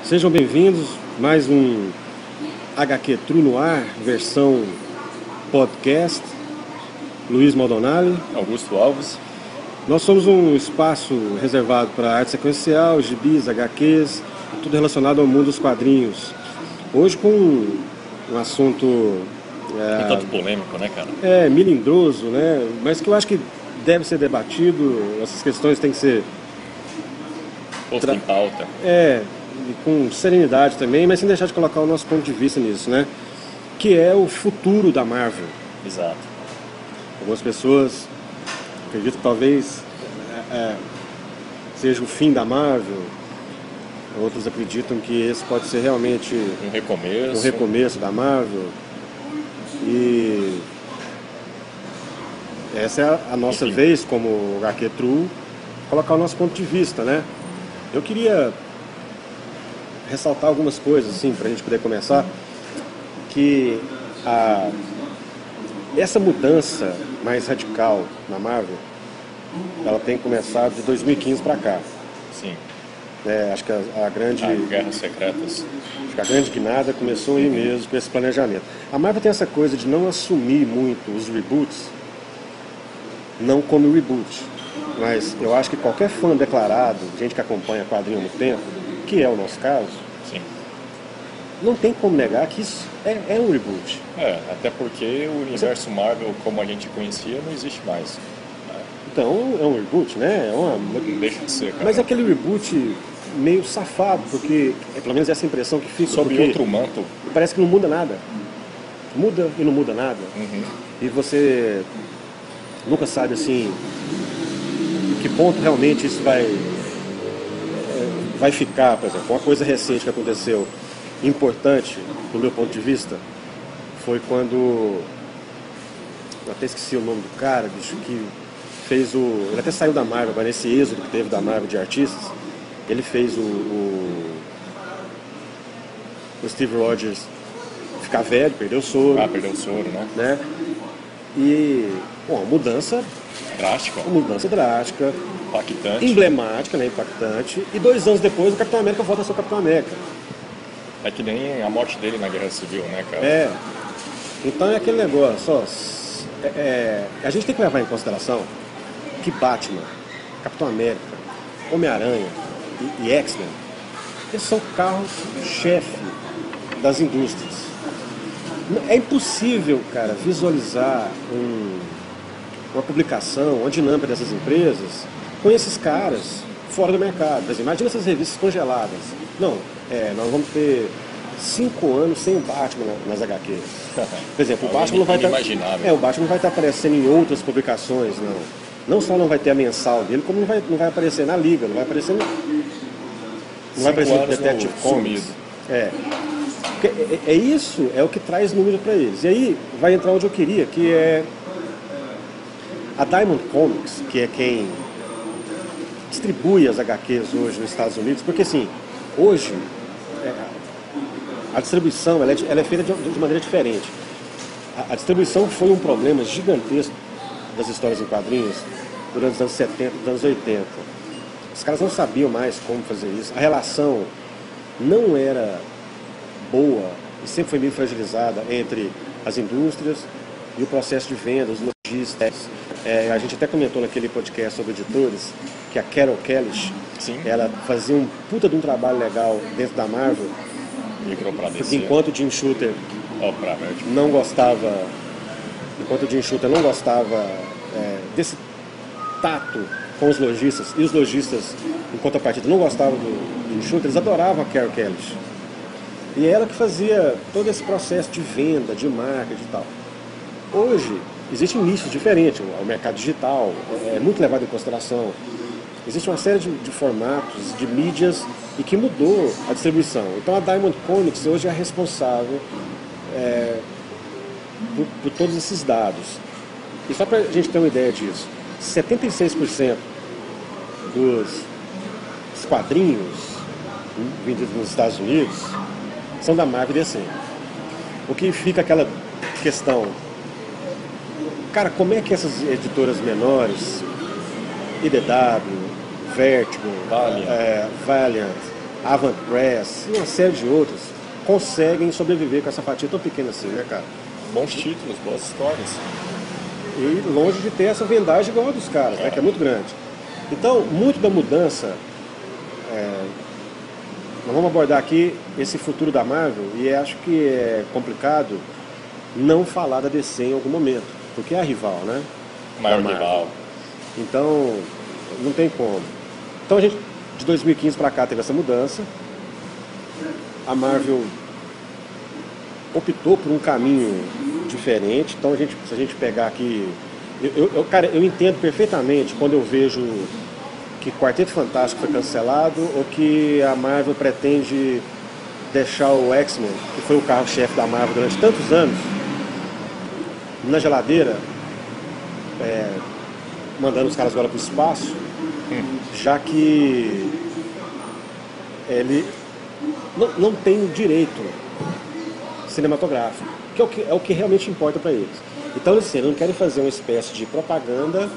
Sejam bem-vindos, mais um HQ True no ar, versão podcast. Luiz Maldonado, Augusto Alves. Nós somos um espaço reservado para arte sequencial, gibis, HQs, tudo relacionado ao mundo dos quadrinhos. Hoje com um assunto... Um tanto polêmico, né, cara? Melindroso, né? Mas que eu acho que deve ser debatido, essas questões têm que ser... Posto em pauta. E com serenidade também, mas sem deixar de colocar o nosso ponto de vista nisso, né? Que é o futuro da Marvel. Exato. Algumas pessoas acreditam que talvez seja o fim da Marvel. Outros acreditam que esse pode ser realmente um recomeço da Marvel. E essa é a nossa vez como HQ True, colocar o nosso ponto de vista, né? Eu queria ressaltar algumas coisas, assim, para a gente poder começar, que essa mudança mais radical na Marvel, ela tem começado de 2015 para cá. Sim. Acho que a grande... Guerras Secretas. Acho que a grande guinada começou aí mesmo, com esse planejamento. A Marvel tem essa coisa de não assumir muito os reboots, não como reboot. Mas eu acho que qualquer fã declarado, gente que acompanha quadrinho há muito tempo, que é o nosso caso, sim, não tem como negar que isso é um reboot. Até porque o universo Marvel, como a gente conhecia, não existe mais. Então é um reboot, né? Não deixa de ser, cara. Mas é aquele reboot meio safado, porque pelo menos essa impressão que fica. Sob outro manto. Parece que não muda nada. Muda e não muda nada. Uhum. E você nunca sabe assim em que ponto realmente isso vai ficar. Por exemplo, uma coisa recente que aconteceu, importante do meu ponto de vista, foi quando, eu até esqueci o nome do cara, bicho, que fez ele até saiu da Marvel, mas nesse êxodo que teve da Marvel de artistas, ele fez o Steve Rogers ficar velho, perdeu o soro. Perdeu o soro, né? E, uma mudança drástica. Impactante. Emblemática, né? Impactante. E 2 anos depois, o Capitão América volta a ser o Capitão América. É que nem a morte dele na Guerra Civil, né, cara? Então é aquele negócio, a gente tem que levar em consideração que Batman, Capitão América, Homem-Aranha e X-Men, eles são carros-chefe das indústrias. É impossível, cara, visualizar uma publicação, uma dinâmica dessas empresas com esses caras fora do mercado. Por exemplo, imagina essas revistas congeladas. Não, nós vamos ter 5 anos sem o Batman nas HQs. Por exemplo, o Batman não vai estar aparecendo em outras publicações, não. Não só não vai ter a mensal dele, como não vai aparecer na Liga, não vai aparecer no Detective Comics. Isso é o que traz número para eles. E aí vai entrar onde eu queria, que é a Diamond Comics, que é quem distribui as HQs hoje nos Estados Unidos, porque assim, hoje a distribuição ela é feita de maneira diferente. A distribuição foi um problema gigantesco das histórias em quadrinhos durante os anos 70 e anos 80. Os caras não sabiam mais como fazer isso. A relação não era boa e sempre foi meio fragilizada entre as indústrias e o processo de venda, os lojistas. A gente até comentou naquele podcast sobre editores que a Carol Kelly, ela fazia um puta de um trabalho legal dentro da Marvel. Porque enquanto o Jim Shooter não gostava desse tato com os lojistas, e os lojistas, em contrapartida, não gostavam do Jim Shooter, eles adoravam a Carol Kelly. E ela que fazia todo esse processo de venda, de marketing e tal. Hoje, existe um nicho diferente, o mercado digital é muito levado em consideração. Existe uma série de formatos, de mídias, e que mudou a distribuição. Então a Diamond Comics hoje é responsável por todos esses dados. E só para a gente ter uma ideia disso, 76% dos quadrinhos vendidos nos Estados Unidos são da Marvel e DC. O que fica aquela questão, cara, como é que essas editoras menores, IDW, Vertigo, Valiant, Avant Press e uma série de outros conseguem sobreviver com essa fatia tão pequena assim, né, cara? Bons títulos, boas histórias. E longe de ter essa vendagem igual a dos caras, né, que é muito grande. Então, muito da mudança, nós vamos abordar aqui esse futuro da Marvel, e acho que é complicado não falar da DC em algum momento, porque é a rival, né? Maior rival. Então, não tem como. Então, a gente, de 2015 para cá, teve essa mudança. A Marvel optou por um caminho diferente. Então, se a gente pegar aqui... Cara, eu entendo perfeitamente quando eu vejo que Quarteto Fantástico foi cancelado ou que a Marvel pretende deixar o X-Men, que foi o carro-chefe da Marvel durante tantos anos, na geladeira, mandando os caras agora para o espaço, já que ele não tem o direito cinematográfico, que é o que realmente importa para eles. Então, assim, eles não querem fazer uma espécie de propaganda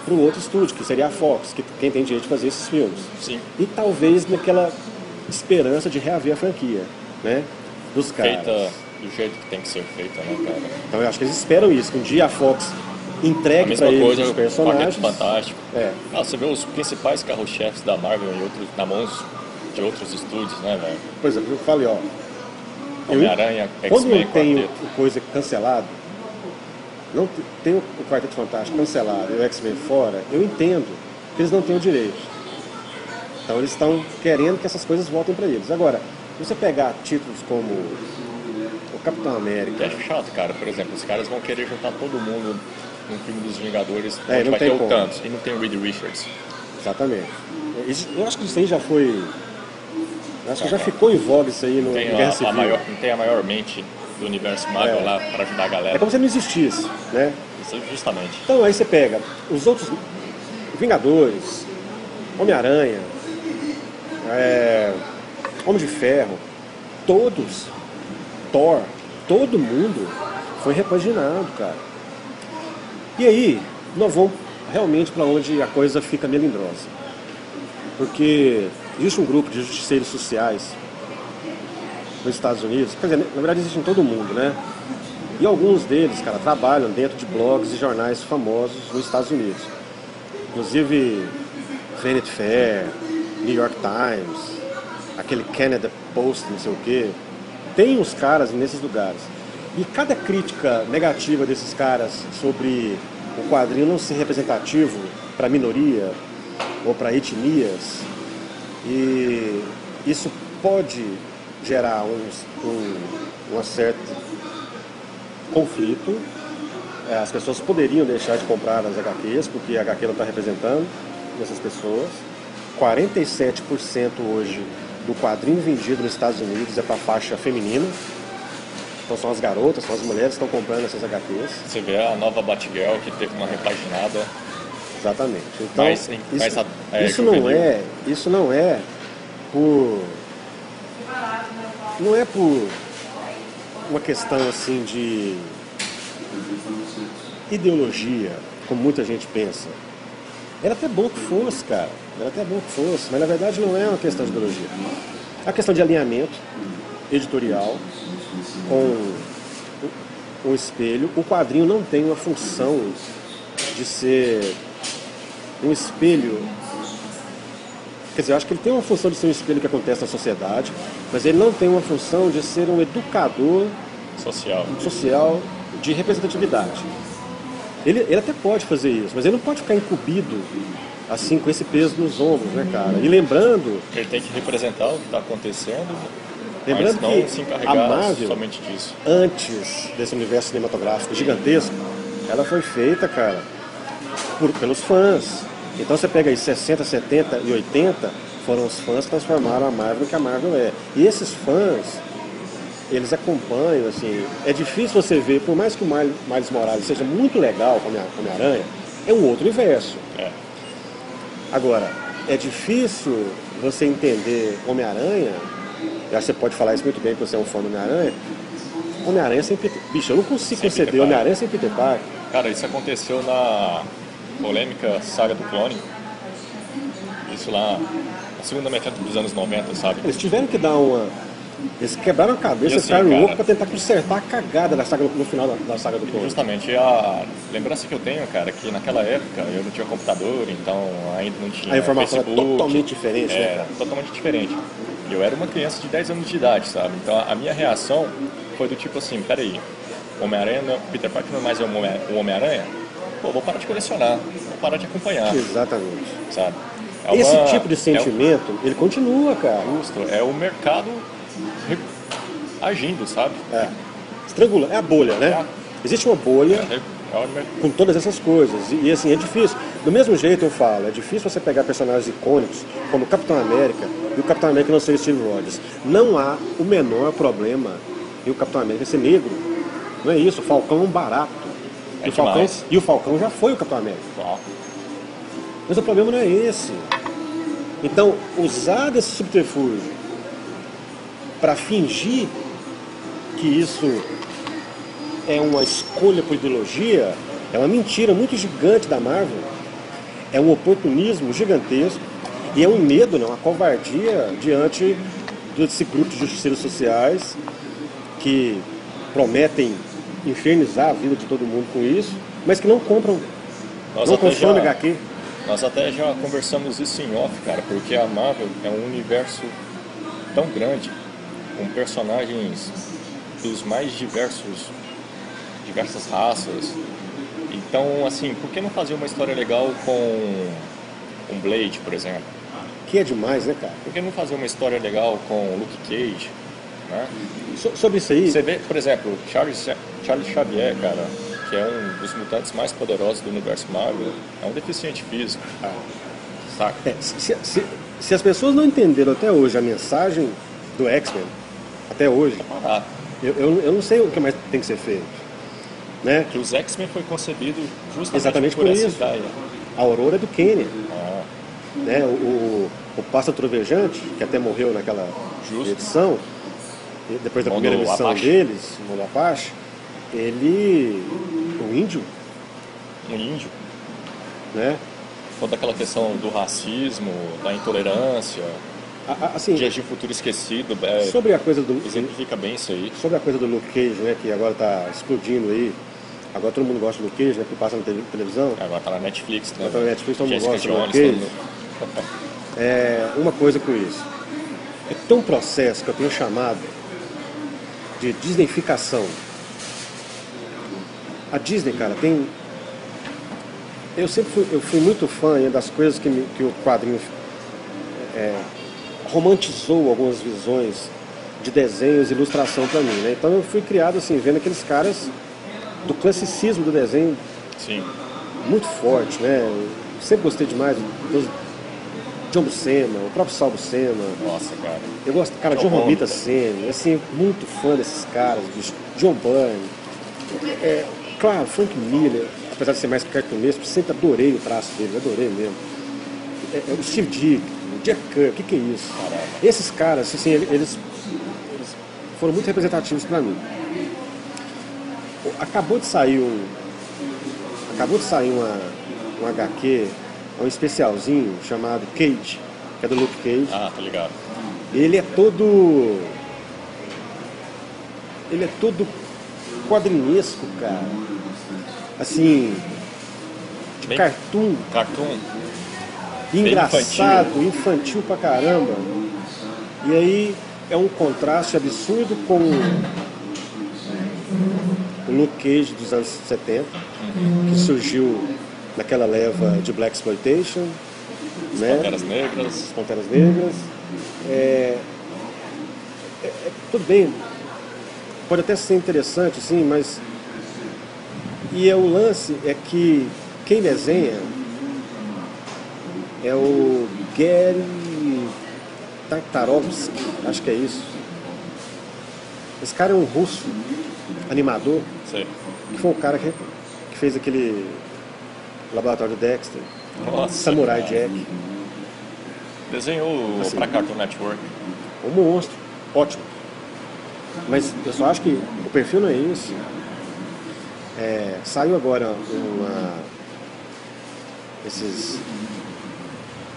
para o outro estúdio, que seria a Fox, quem tem direito de fazer esses filmes. Sim. E talvez naquela esperança de reaver a franquia, né? Dos caras. Feita do jeito que tem que ser feita, né, cara? Então eu acho que eles esperam isso, que um dia a Fox entregue para eles os personagens. Fantástico. É. Você vê os principais carro-chefes da Marvel na mãos de outros estúdios, né, velho? Por exemplo, eu falei, ó. Homem-Aranha, quando X-Men, eu tenho Quarteto. coisa cancelada, não tem o Quarteto Fantástico cancelado e o X-Men fora, eu entendo que eles não têm o direito. Então eles estão querendo que essas coisas voltem para eles. Agora, se você pegar títulos como o Capitão América... É chato, cara. Por exemplo, os caras vão querer juntar todo mundo num filme dos Vingadores, não onde vai tem ter o como. Thanos, e não tem o Reed Richards. Exatamente. Eu acho que isso aí já foi... Eu acho que já ficou em voga isso aí no Guerra Civil. Não tem a maior mente do universo Marvel lá para ajudar a galera. É como se não existisse, né? Justamente. Então aí você pega os outros Vingadores, Homem-Aranha, Homem de Ferro, todos, Thor, todo mundo foi repaginado, cara. E aí nós vamos realmente para onde a coisa fica melindrosa. Porque existe um grupo de justiceiros sociais nos Estados Unidos, quer dizer, na verdade existe em todo mundo, né? E alguns deles, cara, trabalham dentro de blogs e jornais famosos nos Estados Unidos. Inclusive Vanity Fair, New York Times, aquele Canada Post, não sei o quê. Tem os caras nesses lugares. E cada crítica negativa desses caras sobre o quadrinho não ser representativo para minoria ou para etnias, e isso pode gerar um certo conflito. As pessoas poderiam deixar de comprar as HQs, porque a HQ não está representando essas pessoas. 47% hoje do quadrinho vendido nos Estados Unidos é para a faixa feminina. Então são as garotas, são as mulheres que estão comprando essas HQs. Você vê a nova Batgirl que teve uma repaginada. Exatamente. Então, isso não é por uma questão assim de ideologia, como muita gente pensa. Era até bom que fosse, cara. Era até bom que fosse, mas na verdade não é uma questão de ideologia. É uma questão de alinhamento editorial com o espelho. O quadrinho não tem uma função de ser um espelho. Quer dizer, eu acho que ele tem uma função de ser um espelho que acontece na sociedade, mas ele não tem uma função de ser um educador social de representatividade. Ele até pode fazer isso, mas ele não pode ficar incumbido assim com esse peso nos ombros, né, cara? E lembrando... Ele tem que representar o que está acontecendo, lembrando mas não que se a encarregar Marvel, somente disso. antes desse universo cinematográfico gigantesco, ela foi feita, cara, pelos fãs. Então você pega aí 60, 70 e 80, foram os fãs que transformaram a Marvel no que a Marvel é. E esses fãs, eles acompanham, assim, é difícil você ver, por mais que o Miles Morales seja muito legal como Homem-Aranha, é um outro universo. Agora, é difícil você entender Homem-Aranha, e acho que você pode falar isso muito bem, porque você é um fã do Homem-Aranha. Homem-Aranha sem Peter... Bicho, eu não consigo conceber Homem-Aranha sem Peter Parker. Cara, isso aconteceu na polêmica saga do clone. Isso lá a segunda metade dos anos 90, sabe? Eles tiveram que dar uma... Eles quebraram a cabeça, assim, ficaram cara, loucos pra tentar consertar a cagada da saga no final da saga do clone. Justamente, a lembrança que eu tenho, cara, é que naquela época eu não tinha computador, então ainda não tinha A informação Facebook. era totalmente diferente, né, Era cara? totalmente diferente. E eu era uma criança de 10 anos de idade, sabe? Então a minha reação foi do tipo assim, peraí, Homem-Aranha, Peter Parker não é mais o Homem-Aranha? Pô, vou parar de colecionar, vou parar de acompanhar, Exatamente. sabe? Esse tipo de sentimento, ele continua, cara. Justo, é o mercado agindo, sabe? Estrangula, é a bolha, né? Existe uma bolha com todas essas coisas. E assim, é difícil. Do mesmo jeito eu falo, é difícil você pegar personagens icônicos como o Capitão América e o Capitão América não ser Steve Rogers. Não há o menor problema em o Capitão América ser negro. Não é isso, o Falcão é um barato. E o Falcão já foi o Capitão América. Mas o problema não é esse. Então, usar desse subterfúgio para fingir que isso é uma escolha por ideologia é uma mentira muito gigante da Marvel. É um oportunismo gigantesco e é um medo, uma covardia diante desse grupo de justiceiros sociais que prometem infernizar a vida de todo mundo com isso, mas que não compram, não consomem HQ. Nós até já conversamos isso em off, cara, porque a Marvel é um universo tão grande, com personagens dos mais diversas raças. Então, assim, por que não fazer uma história legal com um Blade, por exemplo? Que é demais, né, cara? Por que não fazer uma história legal com Luke Cage, né? Sobre isso aí... Você vê, por exemplo, Charles Xavier, cara, que é um dos mutantes mais poderosos do universo Marvel, é um deficiente físico, saca? Se as pessoas não entenderam até hoje a mensagem do X-Men, até hoje, eu não sei o que mais tem que ser feito. Né? Que os X-Men foi concebido exatamente por essa isso. ideia. A Aurora é do Kenny. Né? O Pássaro Trovejante, que até morreu naquela edição, depois da primeira missão Apache. Deles, o Mundo Apache, ele... um índio. Né? Toda aquela questão do racismo, da intolerância, assim, Dias de Futuro Esquecido, sobre a coisa do... exemplifica bem isso aí. Sobre a coisa do Luke Cage, né, que agora está explodindo aí. Agora todo mundo gosta do Luke Cage, né, porque passa na televisão. Agora tá na Netflix, né? Agora tá na Netflix, todo mundo gosta do Luke Cage. Uma coisa com isso. É tão um processo que eu tenho chamado de disneyficação. A Disney, cara, tem... Eu fui muito fã das coisas que o quadrinho romantizou algumas visões de desenhos e ilustração pra mim, né? Então eu fui criado assim, vendo aqueles caras do classicismo do desenho. Sim. Muito forte, né? Eu sempre gostei demais dos John Buscema, o próprio Sal Buscema. Nossa, cara. Eu gosto, cara, John Romita Senior, assim, muito fã desses caras, John Byrne. Claro, Frank Miller, apesar de ser mais cartunesco, sempre adorei o traço dele, adorei mesmo. O Steve Ditko, o Jack Kirby, o que é isso? Caramba. Esses caras, assim, eles foram muito representativos pra mim. Acabou de sair um HQ, um especialzinho chamado Cage, que é do Luke Cage. Ah, tá ligado. Ele é todo quadrinesco, cara. Assim, de bem cartoon. Engraçado, infantil pra caramba. E aí é um contraste absurdo com o Luke Cage dos anos 70, que surgiu naquela leva de Black Exploitation, né? Panteras Negras. Tudo bem, pode até ser interessante, sim, mas... E o lance é que quem desenha é o Gary Tartarovsky, acho que é isso. Esse cara é um russo, animador, Sei. que foi o cara que fez aquele Laboratório de Dexter. Nossa, Samurai cara. Jack. Desenhou assim, pra Cartoon Network. Um monstro, ótimo. Mas eu só acho que o perfil não é esse. Saiu agora esses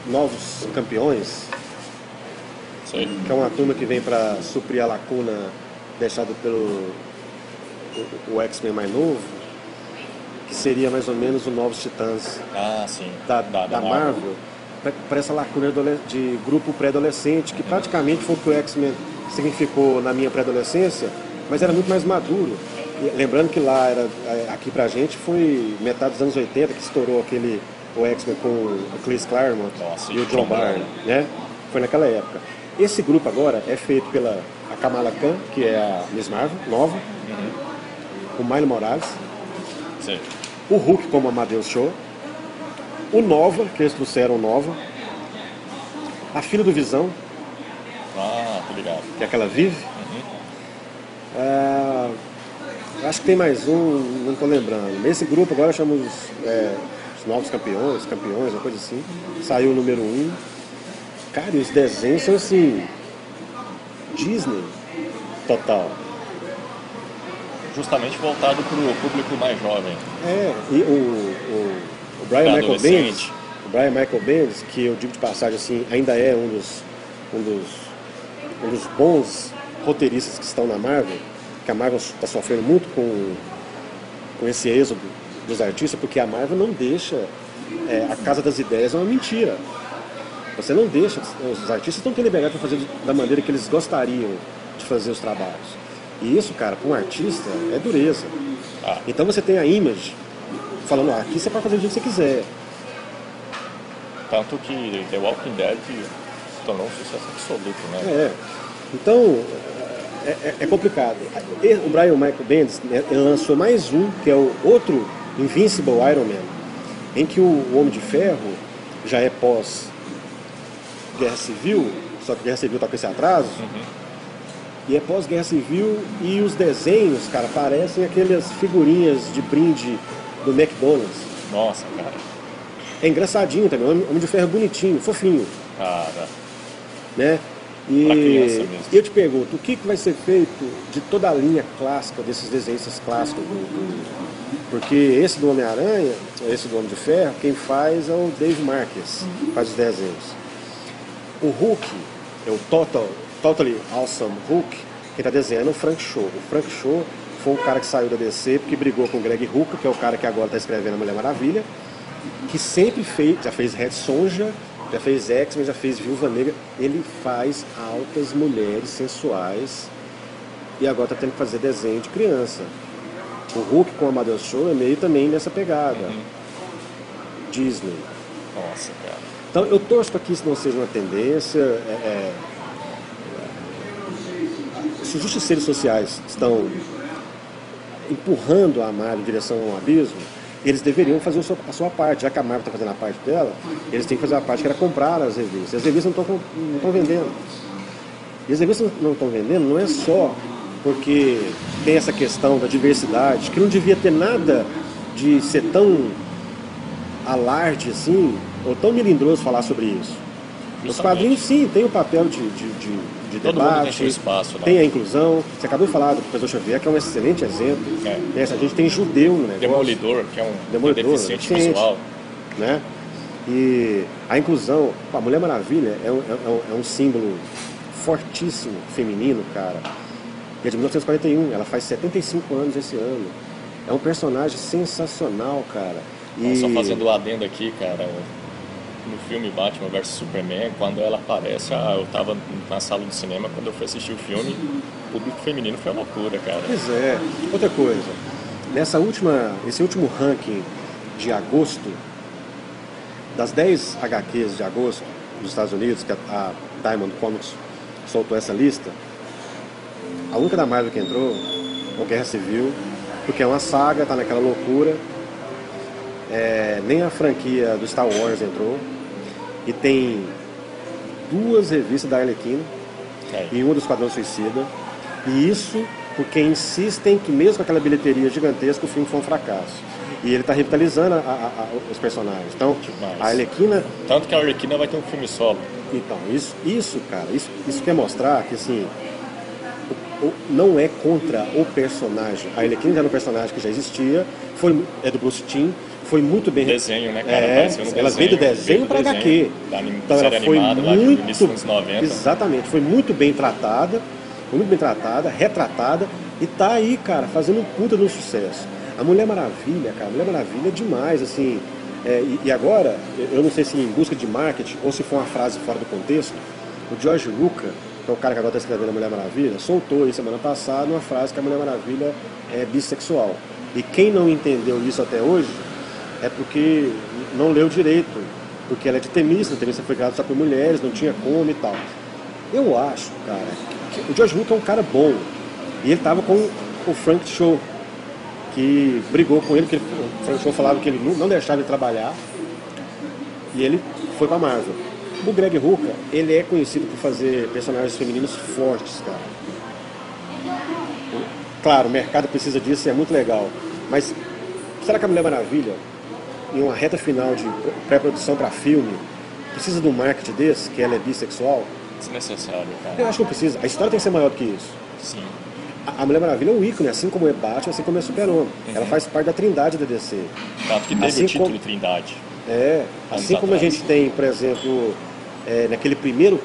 novos campeões Sei. que é uma turma que vem para suprir a lacuna deixada pelo o X-Men mais novo, que seria mais ou menos o Novos Titãs Ah, sim. da Marvel, para essa lacuna de grupo pré-adolescente, que praticamente foi o que o X-Men significou na minha pré-adolescência, mas era muito mais maduro. E lembrando que lá, aqui pra gente, foi metade dos anos 80 que estourou o X-Men com o Chris Claremont. Nossa, E o John Byrne, né? Foi naquela época. Esse grupo agora é feito pela a Kamala Khan, que é a Miss Marvel, nova, o Miles Morales, Sim. o Hulk como Amadeus Cho, o Nova, que eles trouxeram Nova, a filha do Visão, Ah, tô ligado. que é aquela Vive. Acho que tem mais um, não tô lembrando. Nesse grupo agora chamamos os novos campeões, uma coisa assim. Saiu o número 1. Cara, e os desenhos são assim, Disney total. Justamente voltado pro público mais jovem. E o Brian Michael Bendis, que eu digo de passagem assim, ainda é um dos bons roteiristas que estão na Marvel, que a Marvel está sofrendo muito com esse êxodo dos artistas, porque a Marvel não deixa, a Casa das Ideias é uma mentira. Você não deixa, os artistas não têm liberdade para fazer da maneira que eles gostariam de fazer os trabalhos. E isso, cara, para um artista é dureza. Então você tem a Image falando, aqui você pode fazer do jeito que você quiser. Tanto que The Walking Dead tornou um sucesso absoluto, né? Então, é complicado. O Brian Michael Bendis, né, ele lançou mais um, que é o outro Invincible Iron Man, em que o Homem de Ferro já é pós-Guerra Civil, só que a Guerra Civil tá com esse atraso, e é pós-Guerra Civil, e os desenhos, cara, parecem aquelas figurinhas de brinde do McDonald's. Nossa, cara. É engraçadinho também, o Homem de Ferro é bonitinho, fofinho. Cara. Né? Pra criança mesmo. E eu te pergunto, o que vai ser feito de toda a linha clássica, desses desenhos clássicos? Porque esse do Homem-Aranha, esse do Homem de Ferro, quem faz é o Dave Marquez, faz os desenhos. O Hulk, é o Totally Awesome Hulk, quem está desenhando é o Frank Cho. O Frank Cho foi um cara que saiu da DC porque brigou com o Greg Rucka, que é o cara que agora está escrevendo a Mulher Maravilha, que sempre já fez Red Sonja, já fez X-Men, já fez Viúva Negra. Ele faz altas mulheres sensuais e agora está tendo que fazer desenho de criança. O Hulk com o Amadeus Cho é meio também nessa pegada. Disney. Nossa, cara. Então eu torço para que isso não seja uma tendência. Se os justiceiros sociais estão empurrando a Marvel em direção a um abismo, eles deveriam fazer a sua parte. Já que a Marvel está fazendo a parte dela, eles têm que fazer a parte que era comprar as revistas. As revistas não estão vendendo. E as revistas não estão vendendo não é só porque tem essa questão da diversidade, que não devia ter nada de ser tão alarde assim, ou tão melindroso falar sobre isso. Os quadrinhos, sim, tem o papel de todo debate, mundo tem seu espaço, né? Tem a inclusão. Você acabou de falar do professor Xavier, que é um excelente exemplo. A gente tem judeu no negócio. Demolidor, que é um deficiente visual. Né? E a inclusão, a Mulher Maravilha é um símbolo fortíssimo feminino, cara. E é de 1941, ela faz 75 anos esse ano. É um personagem sensacional, cara. Só fazendo o adendo aqui, cara, no filme Batman vs Superman, quando ela aparece, eu tava na sala do cinema, quando eu fui assistir o filme, o público feminino foi uma loucura, cara. Pois é. Outra coisa, esse último ranking de agosto, das 10 HQs de agosto dos Estados Unidos, que a Diamond Comics soltou essa lista, a única da Marvel que entrou é o Guerra Civil, porque é uma saga, tá naquela loucura. Nem a franquia do Star Wars entrou. E tem 2 revistas da Arlequina e uma do Esquadrão Suicida. E isso porque insistem que mesmo com aquela bilheteria gigantesca o filme foi um fracasso. E ele está revitalizando os personagens. Então, a Arlequina... Tanto que a Arlequina vai ter um filme solo. Então, isso cara, isso quer mostrar que assim, não é contra o personagem. A Arlequina já era um personagem que já existia, é do Bruce Timm, foi muito bem... Desenho, né, cara? Apareceu no ela veio do desenho para HQ. Então ela foi animada, lá no início dos anos 90. Exatamente, foi muito bem tratada, retratada, e tá aí, cara, fazendo um puta de um sucesso. A Mulher Maravilha, cara, a Mulher Maravilha é demais, assim. E agora, eu não sei se em busca de marketing ou se foi uma frase fora do contexto, o George Lucas, que é o cara que agora está escrevendo a Mulher Maravilha, soltou aí semana passada uma frase que a Mulher Maravilha é bissexual. E quem não entendeu isso até hoje é porque não leu direito, porque ela é de Temícera, Temícera foi criada só por mulheres, não tinha como e tal. Eu acho, cara, que o George Lucas é um cara bom, e ele tava com o Frank Cho, que brigou com ele, porque o Frank Cho falava que ele não deixava ele trabalhar, e ele foi pra Marvel. O Greg Rucka, ele é conhecido por fazer personagens femininos fortes, cara. Claro, o mercado precisa disso e é muito legal, mas será que a Mulher Maravilha, em uma reta final de pré-produção para filme, precisa de um marketing desse, que ela é bissexual? Desnecessário, cara. Eu acho que não precisa. A história tem que ser maior do que isso. Sim. A Mulher Maravilha é um ícone, assim como é Batman, assim como é Super-Homem. Ela faz parte da trindade da DC. Tanto que teve assim o título Trindade. Assim como a gente tem, por exemplo, naquele primeiro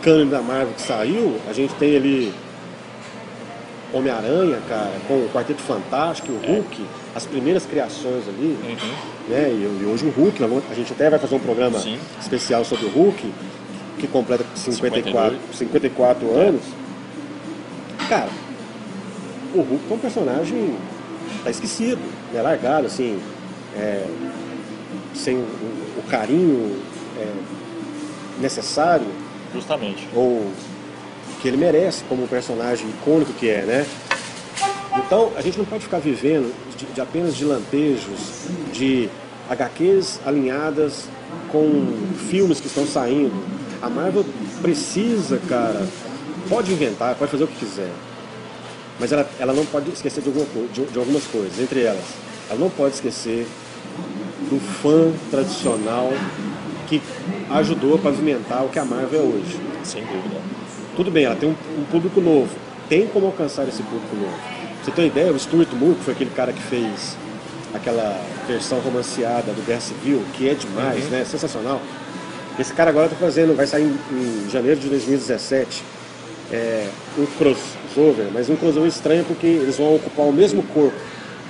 cânone da Marvel que saiu, a gente tem ali Homem-Aranha, cara, com o Quarteto Fantástico, o Hulk, as primeiras criações ali, né? E hoje o Hulk, a gente até vai fazer um programa especial sobre o Hulk, que completa 54 anos. Cara, o Hulk é um personagem tá esquecido, né? Largado, assim, sem o carinho necessário. Justamente. Ou que ele merece como um personagem icônico que é, né? Então, a gente não pode ficar vivendo de apenas de lampejos, de HQs alinhadas com filmes que estão saindo. A Marvel precisa, cara, pode inventar, pode fazer o que quiser, mas ela não pode esquecer de algumas coisas, entre elas, ela não pode esquecer do fã tradicional que ajudou a pavimentar o que a Marvel é hoje. Sem dúvida. Tudo bem, ela tem um público novo, tem como alcançar esse público novo. Pra você ter uma ideia, o Stuart Moore, que foi aquele cara que fez aquela versão romanceada do Guerra Civil, que é demais, né? Sensacional. Esse cara agora vai sair em janeiro de 2017, um crossover, mas um crossover estranho porque eles vão ocupar o mesmo corpo,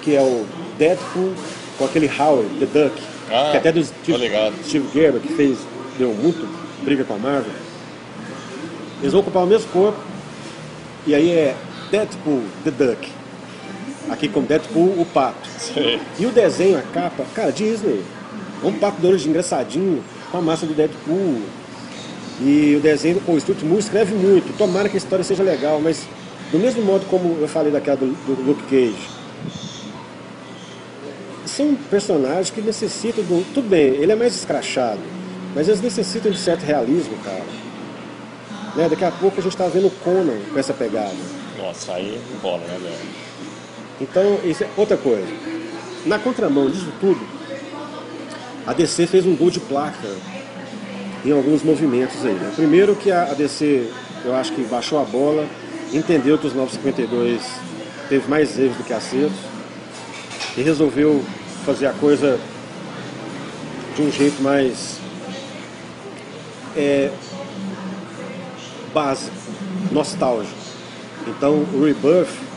que é o Deadpool com aquele Howard, The Duck, que até do Steve Gerber, que deu muito briga com a Marvel. Eles vão ocupar o mesmo corpo, e aí é Deadpool, The Duck. Aqui como Deadpool, o pato. Sim. E o desenho, a capa, cara, Disney. É um pato de origem engraçadinho, com a massa do Deadpool. E o desenho, o Stuart Moore escreve muito. Tomara que a história seja legal, mas do mesmo modo como eu falei daquela do Luke Cage. São personagens que necessitam tudo bem, ele é mais escrachado, mas eles necessitam de certo realismo, cara. Né? Daqui a pouco a gente tá vendo o Conan com essa pegada. Nossa, aí não rola, né, velho? Então, isso é outra coisa. Na contramão disso tudo, a DC fez um gol de placa em alguns movimentos aí, né? Primeiro que a DC, eu acho que baixou a bola, entendeu que os 952 teve mais erros do que acertos e resolveu fazer a coisa de um jeito mais básico, nostálgico. Então o Rebirth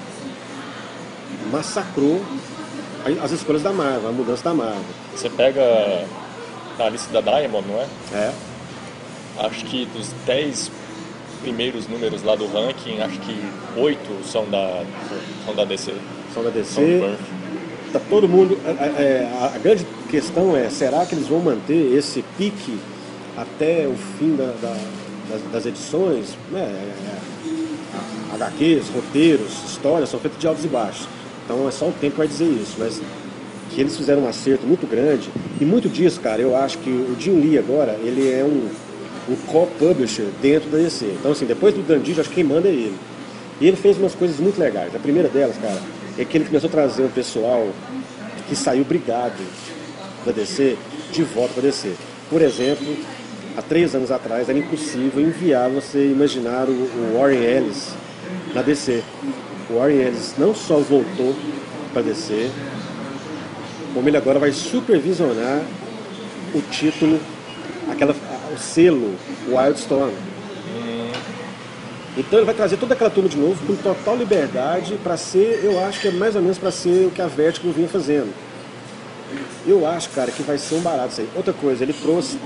massacrou as escolhas da Marvel, a mudança da Marvel. Você pega na lista da Diamond, não é? É. Acho que dos 10 primeiros números lá do ranking, acho que 8 são da DC. São da DC. Tá todo mundo. A grande questão é, será que eles vão manter esse pique até o fim das edições? Né? HQs, roteiros, histórias são feitos de altos e baixos. Então é só o tempo que vai dizer isso, mas que eles fizeram um acerto muito grande. E muito disso, cara, eu acho que o Jim Lee agora, ele é um co-publisher dentro da DC. Então assim, depois do Dan Didio, acho que quem manda é ele. E ele fez umas coisas muito legais. A primeira delas, cara, é que ele começou a trazer um pessoal que saiu brigado da DC de volta para a DC. Por exemplo, há 3 anos atrás era impossível, inviável você imaginar o Warren Ellis na DC. O Warren Ellis não só voltou para DC, como ele agora vai supervisionar o título, o selo Wildstorm. Então ele vai trazer toda aquela turma de novo com total liberdade para ser, eu acho que é mais ou menos para ser o que a Vertigo vinha fazendo. Eu acho, cara, que vai ser um barato isso aí. Outra coisa, ele trouxe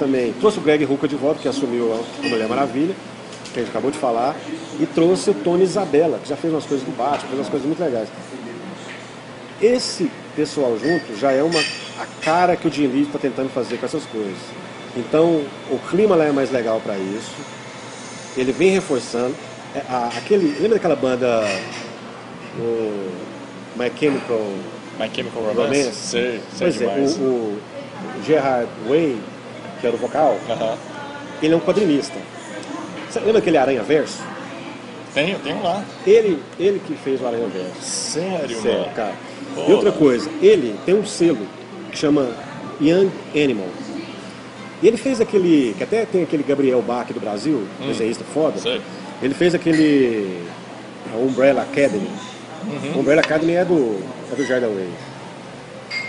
o Greg Rucka de volta, que assumiu a Mulher Maravilha, que a gente acabou de falar, e trouxe o Tony Isabella, que já fez umas coisas do Batman, fez umas coisas muito legais. Esse pessoal junto já é a cara que o Jim Lee está tentando fazer com essas coisas. Então, o clima lá é mais legal para isso. Ele vem reforçando. Lembra daquela banda, o My Chemical Romance? Sei pois demais. O Gerard Way, que era o vocal, ele é um quadrinista. Você lembra aquele Aranha Verso? Tenho lá. Ele que fez o Aranha Verso. Sério, Sério, mano? cara. Pô, E outra coisa, ele tem um selo que chama Young Animal. E ele fez aquele, que até tem aquele Gabriel Bach do Brasil, desenhista foda. Sei. Ele fez aquele a Umbrella Academy. A Umbrella Academy é do Gerard Way.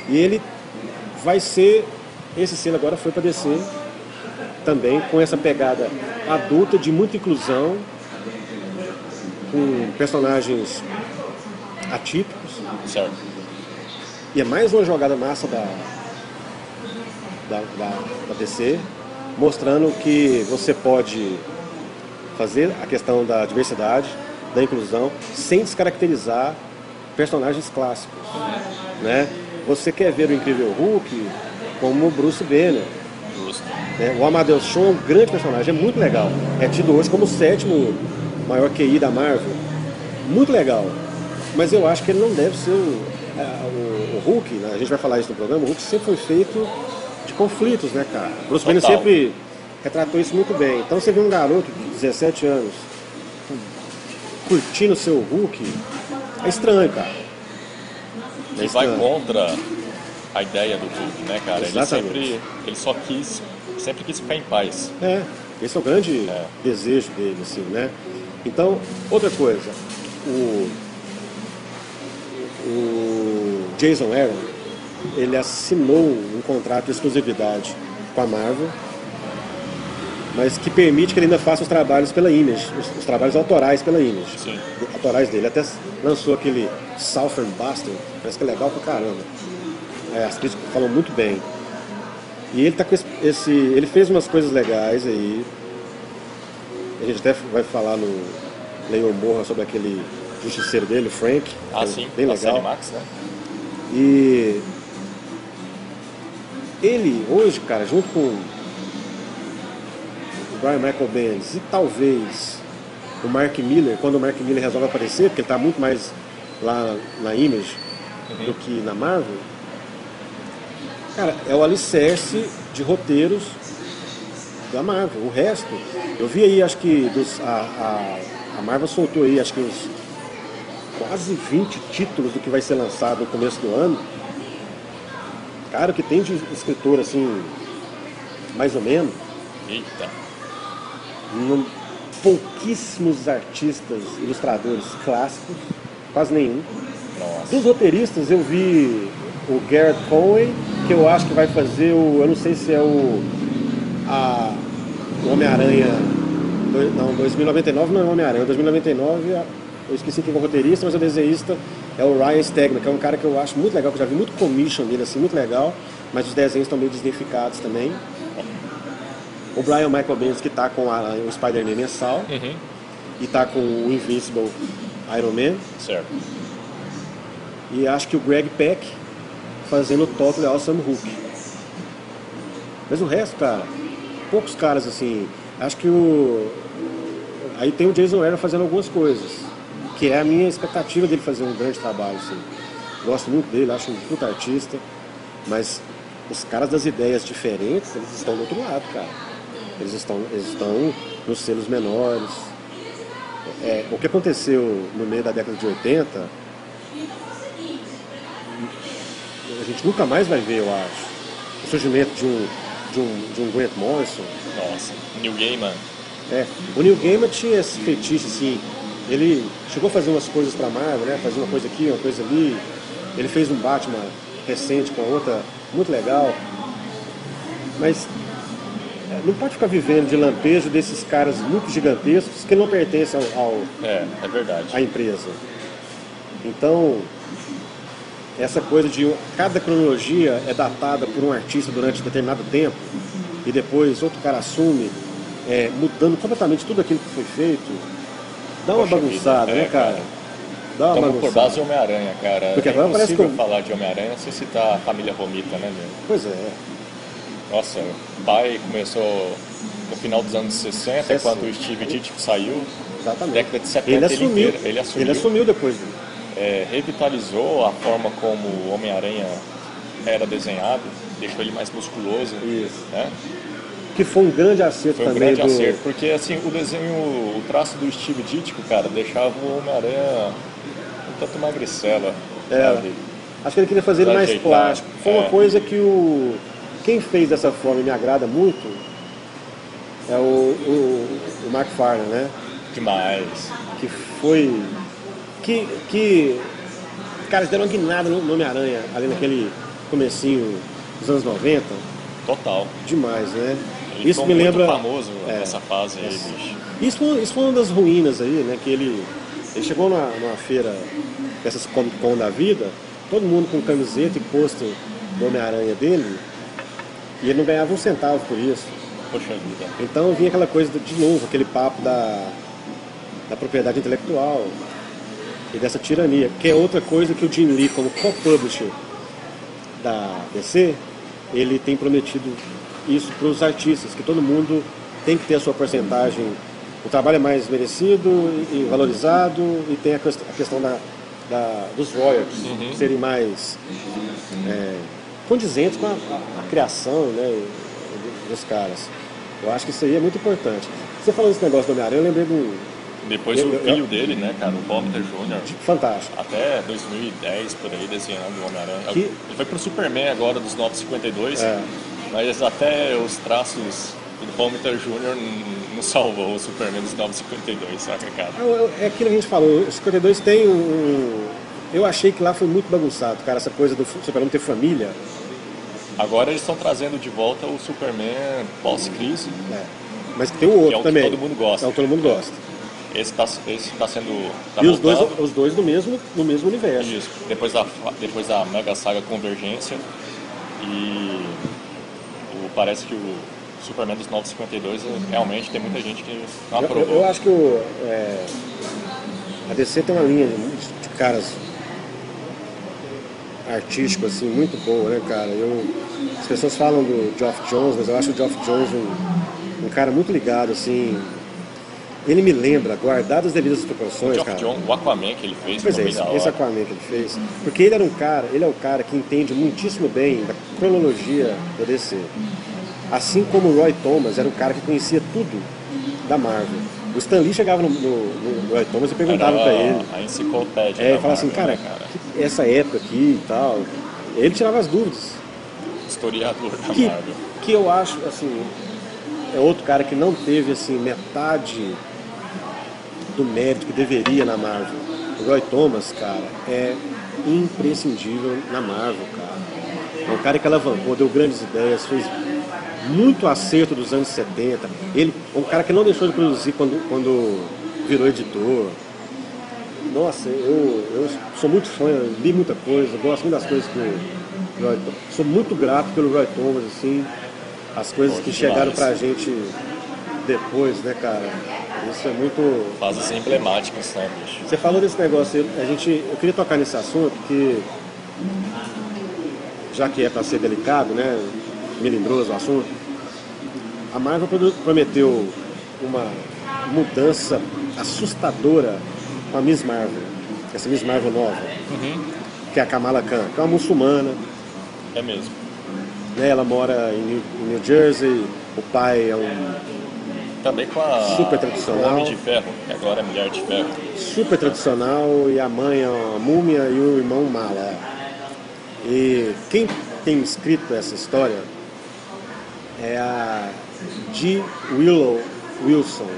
E ele vai ser, esse selo agora foi para descer também com essa pegada adulta de muita inclusão, com personagens atípicos. Certo. E é mais uma jogada massa da DC, mostrando que você pode fazer a questão da diversidade, da inclusão, sem descaracterizar personagens clássicos, né? Você quer ver o Incrível Hulk como o Bruce Banner. Justo. Né? O Amadeus Cho é um grande personagem, é muito legal. É tido hoje como o 7º maior QI da Marvel. Muito legal. Mas eu acho que ele não deve ser o Hulk, né? A gente vai falar isso no programa. O Hulk sempre foi feito de conflitos, né, cara? O Bruce Banner sempre retratou isso muito bem. Então você vê um garoto de 17 anos curtindo o seu Hulk, é estranho, cara. Que vai contra a ideia do Hulk, né, cara? Ele sempre quis ficar em paz. Esse é o grande desejo dele, assim, né? Então, outra coisa, o Jason Aaron, ele assinou um contrato de exclusividade com a Marvel, mas que permite que ele ainda faça os trabalhos pela Image, os trabalhos autorais pela Image. Sim. Autorais dele. Até lançou aquele Southern Bastard, parece que é legal pra caramba. As críticas falam muito bem. E ele tá com ele fez umas coisas legais aí. A gente até vai falar no Leon Morra sobre aquele justiceiro dele, o Frank. Sim, bem legal. Série Max, né? E ele hoje, cara, junto com o Brian Michael Bendis e talvez o Mark Miller, quando o Mark Miller resolve aparecer, porque ele está muito mais lá na Image do que na Marvel, cara, é o alicerce de roteiros da Marvel. O resto, eu vi aí, acho que a Marvel soltou aí, acho que uns quase 20 títulos do que vai ser lançado no começo do ano. Cara, o que tem de escritor assim, mais ou menos. Eita. Pouquíssimos artistas, ilustradores clássicos, quase nenhum. Nossa. Dos roteiristas eu vi o Garrett Conway, que eu acho que vai fazer eu não sei se é o Homem-Aranha, não, 2099 não é o Homem-Aranha, 2099 eu esqueci quem é o roteirista, mas o desenhista é o Ryan Stegman, que é um cara que eu acho muito legal, que eu já vi muito commission dele, assim, muito legal, mas os desenhos estão meio desnificados também. O Brian Michael Bendis, que está com o Spider-Man mensal, e está com o Invincible Iron Man. Certo. E acho que o Greg Pak fazendo o Totally Awesome Hulk. Mas o resto, cara, poucos caras assim. Acho que aí tem o Jason Aaron fazendo algumas coisas, que é a minha expectativa dele fazer um grande trabalho, assim. Gosto muito dele, acho um puta artista, mas os caras das ideias diferentes, eles estão do outro lado, cara. Eles estão nos selos menores. O que aconteceu no meio da década de 80, a gente nunca mais vai ver, eu acho. O surgimento de um Grant Morrison. Nossa, Neil Gaiman. O Neil Gaiman tinha esse fetiche, assim. Ele chegou a fazer umas coisas pra Marvel, né? Fazer uma coisa aqui, uma coisa ali. Ele fez um Batman recente com outra muito legal. Mas não pode ficar vivendo de lampejo desses caras muito gigantescos que não pertencem É verdade. à empresa. Então, essa coisa de cada cronologia é datada por um artista durante determinado tempo e depois outro cara assume, mudando completamente tudo aquilo que foi feito, dá uma bagunçada, né, cara? Dá uma Estamos bagunçada. por base de Homem-Aranha, cara. Porque é agora parece impossível que falar de Homem-Aranha sem citar a família Romita, né, meu? Pois é. Nossa, o pai começou no final dos anos 60, quando o Steve Ditko saiu. Exatamente. Década de 70 Ele assumiu. Ele assumiu Depois. revitalizou a forma como o Homem-Aranha era desenhado, deixou ele mais musculoso. Isso. Né? Que foi um grande acerto Foi um também. grande acerto, porque assim, o desenho, o traço do Steve Ditko, cara, deixava o Homem-Aranha um tanto magricela. Sabe? Acho que ele queria fazer ele mais Ajeitar. plástico. Foi uma coisa que quem fez dessa forma e me agrada muito é o McFarlane, né? Demais. Que foi... Cara, eles deram uma guinada no Homem-Aranha, ali naquele comecinho dos anos 90. Total. Demais, né? Ele Isso ficou me lembra... muito famoso nessa fase aí, bicho. Isso foi uma das ruínas aí, né? Que ele chegou numa feira dessas Comic Con da vida, todo mundo com camiseta e pôster do Homem-Aranha dele, e ele não ganhava um centavo por isso. Poxa vida. Então vinha aquela coisa, de novo, aquele papo da propriedade intelectual e dessa tirania, que é outra coisa que o Jim Lee, como co-publisher da DC, ele tem prometido isso para os artistas, que todo mundo tem que ter a sua porcentagem, o trabalho é mais merecido e valorizado, e tem a questão dos royalties serem mais condizentes com a criação, né, dos caras. Eu acho que isso aí é muito importante. Você falou desse negócio do Homem-Aranha, eu lembrei de um... Depois o filho dele, né, cara, o Romita Jr. Fantástico. Até 2010, por aí, desenhando o Homem-Aranha. Ele foi pro Superman agora, dos 952, mas até os traços do Romita Jr. não salvou o Superman dos 952, saca, cara? É aquilo que a gente falou, o 52 tem eu achei que lá foi muito bagunçado, cara, essa coisa do Superman ter família. Agora eles estão trazendo de volta o Superman pós-crise. Mas tem o outro que é o também. Que todo mundo gosta. É o que todo mundo gosta. Esse tá sendo... e os dois no mesmo universo. Isso. Depois da mega saga Convergência. E parece que o Superman dos 952 realmente tem muita gente que não aprovou. Eu acho que a DC tem uma linha de caras artísticos assim, muito boa, né, cara? As pessoas falam do Geoff Johns, mas eu acho o Geoff Johns um cara muito ligado, assim. Ele me lembra, guardado as devidas proporções, o cara. John, o Aquaman que ele fez, pois é, esse Aquaman que ele fez. Porque ele é o cara que entende muitíssimo bem da cronologia da DC. Assim como o Roy Thomas era o cara que conhecia tudo da Marvel. O Stan Lee chegava no Roy Thomas e perguntava pra ele. A enciclopédia. Ele falava assim, cara, essa época aqui e tal. Ele tirava as dúvidas. Historiador da Marvel. Que eu acho, assim, é outro cara que não teve, assim, metade do mérito que deveria na Marvel. O Roy Thomas, cara, é imprescindível na Marvel, cara. É um cara que alavancou, deu grandes ideias, fez muito acerto dos anos 70. Ele é um cara que não deixou de produzir quando virou editor. Nossa, eu sou muito fã, li muita coisa, gosto muito das coisas que o Roy Thomas. Sou muito grato pelo Roy Thomas, assim, as coisas que chegaram pra gente depois, né, cara? Isso é muito... Fases emblemáticas, né, bicho? Você falou desse negócio, eu queria tocar nesse assunto, porque já que é pra ser delicado, né, melindroso o assunto, a Marvel prometeu uma mudança assustadora com a Miss Marvel, essa Miss Marvel nova, que é a Kamala Khan, que é uma muçulmana. É mesmo. Né, ela mora em New Jersey, o pai é um... Também com a super tradicional. Homem de Ferro, que agora é Mulher de Ferro. Super tradicional, e a mãe é uma múmia e o irmão mala. E quem tem escrito essa história é a G. Willow Wilson,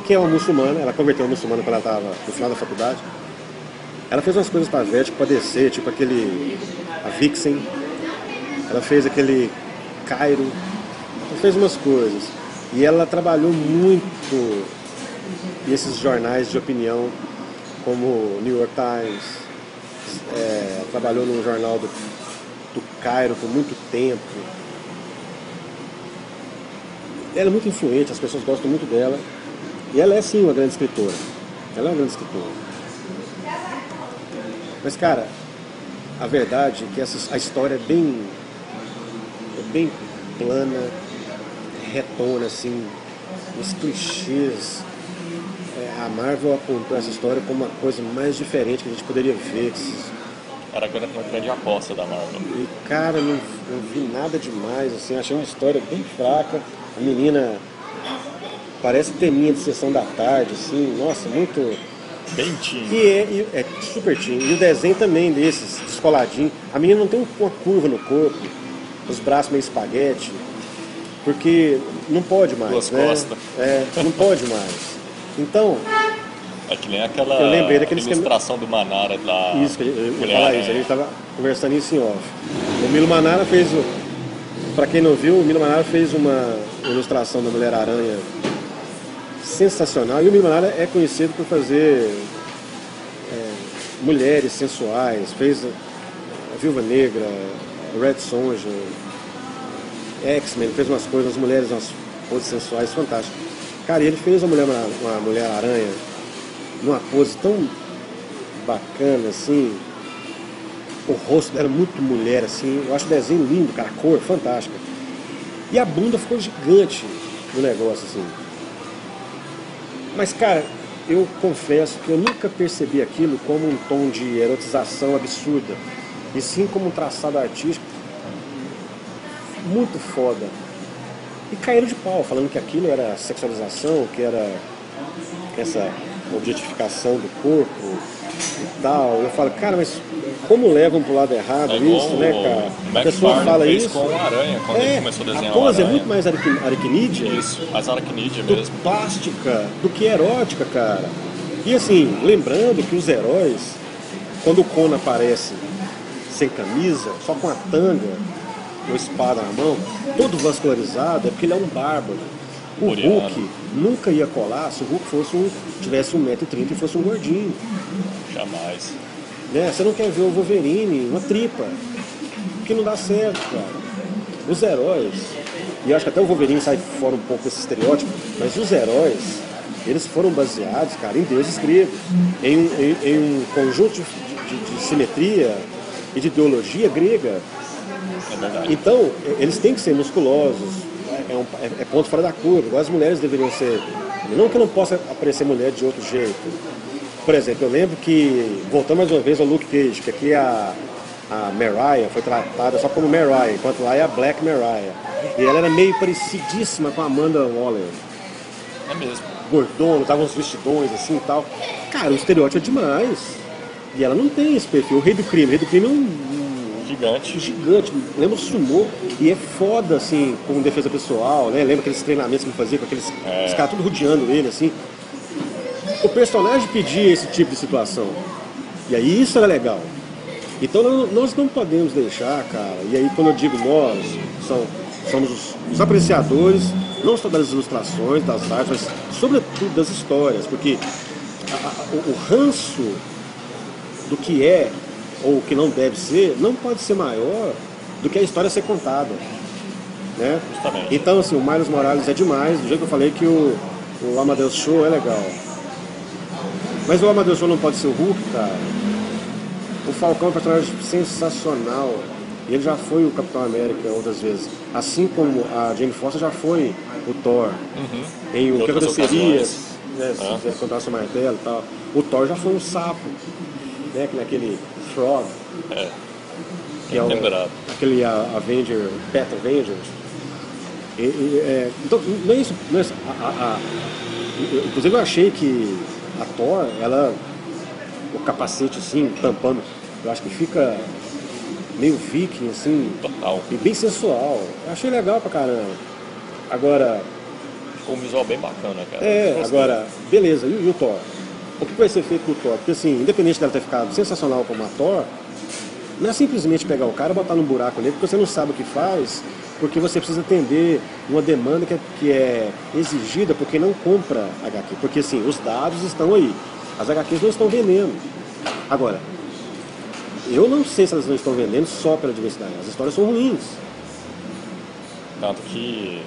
que é uma muçulmana. Ela converteu uma muçulmana quando ela estava no final da faculdade. Ela fez umas coisas pra Vertigo, pra descer, tipo a Vixen, ela fez aquele Cairo, ela fez umas coisas. E ela trabalhou muito nesses jornais de opinião, como New York Times, trabalhou no jornal do Cairo por muito tempo. Ela é muito influente, as pessoas gostam muito dela. E ela é sim uma grande escritora. Ela é uma grande escritora. Mas, cara, a verdade é que a história é bem plana, retona, assim, os clichês. A Marvel apontou essa história como uma coisa mais diferente que a gente poderia ver. Era uma grande aposta da Marvel. E, cara, não vi nada demais, assim, achei uma história bem fraca. A menina parece teminha de sessão da tarde, assim, nossa, muito... Bem teen. E é super teen. E o desenho também desses, descoladinho. A menina não tem uma curva no corpo, os braços meio espaguete, porque não pode mais, Duas né? costas. Não pode mais. Então... É que nem aquela eu lembrei daquele ilustração do Manara da Isso, eu Mulher falar Aranha. isso, a gente estava conversando isso em off. O Milo Manara fez, para quem não viu, o Milo Manara fez uma ilustração da Mulher Aranha sensacional. E o Milo Manara é conhecido por fazer mulheres sensuais, fez a Viúva Negra, a Red Sonja, X-Men, fez umas coisas, as mulheres, umas poses sensuais fantásticas. Cara, e ele fez uma Mulher Aranha numa pose tão bacana, assim, o rosto dela muito mulher, assim, eu acho o desenho lindo, cara, a cor fantástica. E a bunda ficou gigante no negócio, assim. Mas, cara, eu confesso que eu nunca percebi aquilo como um tom de erotização absurda, e sim como um traçado artístico muito foda. E caíram de pau, falando que aquilo era sexualização, que era essa objetificação do corpo e tal. Eu falo, cara, mas como levam pro lado errado isso, né, cara? A pessoa fala isso. Com o Aranha, quando ele começou a desenhar a pose o Aranha. É muito mais arquinídea. Isso, mais aracnídea do mesmo. plástica, do que erótica, cara. E assim, lembrando que os heróis, quando o Conan aparece sem camisa, só com a tanga ou espada na mão, todo vascularizado, é porque ele é um bárbaro. O Coreano. Hulk nunca ia colar se o Hulk tivesse 1,30 m e fosse um gordinho. Jamais. Né? Você não quer ver o Wolverine, uma tripa. Porque não dá certo, cara. Os heróis, e eu acho que até o Wolverine sai fora um pouco desse estereótipo, mas os heróis, eles foram baseados, cara, em deuses gregos, em um conjunto de simetria e de ideologia grega. É verdade. Então, eles têm que ser musculosos, é ponto fora da curva, igual as mulheres deveriam ser. Não que eu não possa aparecer mulher de outro jeito. Por exemplo, eu lembro que, voltando mais uma vez ao Luke Cage, que aqui a Mariah foi tratada só como Mariah, enquanto lá é a Black Mariah. E ela era meio parecidíssima com a Amanda Waller. É mesmo. Gordona, tava uns vestidões assim e tal. Cara, o estereótipo é demais. E ela não tem esse perfil. O Rei do Crime é um gigante, lembra o sumô, e é foda, assim, com defesa pessoal, né? Lembra aqueles treinamentos que ele fazia com os caras tudo rodeando ele, assim. O personagem pedia esse tipo de situação. E aí isso era legal. Então nós não podemos deixar, cara, e aí quando eu digo nós, somos os apreciadores, não só das ilustrações, das artes, mas sobretudo das histórias, porque o ranço do que é ou o que não deve ser, não pode ser maior do que a história ser contada, né? Justamente. Então, assim, o Miles Morales é demais, do jeito que eu falei que o Amadeus Show é legal. Mas o Amadeus Show não pode ser o Hulk, cara. O Falcão é um personagem sensacional. Ele já foi o Capitão América outras vezes. Assim como a Jane Foster já foi o Thor. Em O que aconteceria, né, se quiser contar seu martelo e tal. O Thor já foi um sapo, né, naquele Frog, que é aquele Avenger, Pet Avenger. Então, não é isso. Inclusive eu achei que a Thor, o capacete assim, tampando, eu acho que fica meio viking, assim, total. E bem sensual. Eu achei legal pra caramba. Agora... ficou um visual bem bacana, cara. Agora, beleza, e o Thor? O que vai ser feito com o Thor? Porque assim, independente dela ter ficado sensacional como a Thor, Não é simplesmente pegar o cara e botar num buraco nele, porque você não sabe o que faz, porque você precisa atender uma demanda que é exigida por quem não compra HQ. Porque assim, os dados estão aí, as HQs não estão vendendo. Agora, eu não sei se elas não estão vendendo só pela diversidade, as histórias são ruins. Tanto que,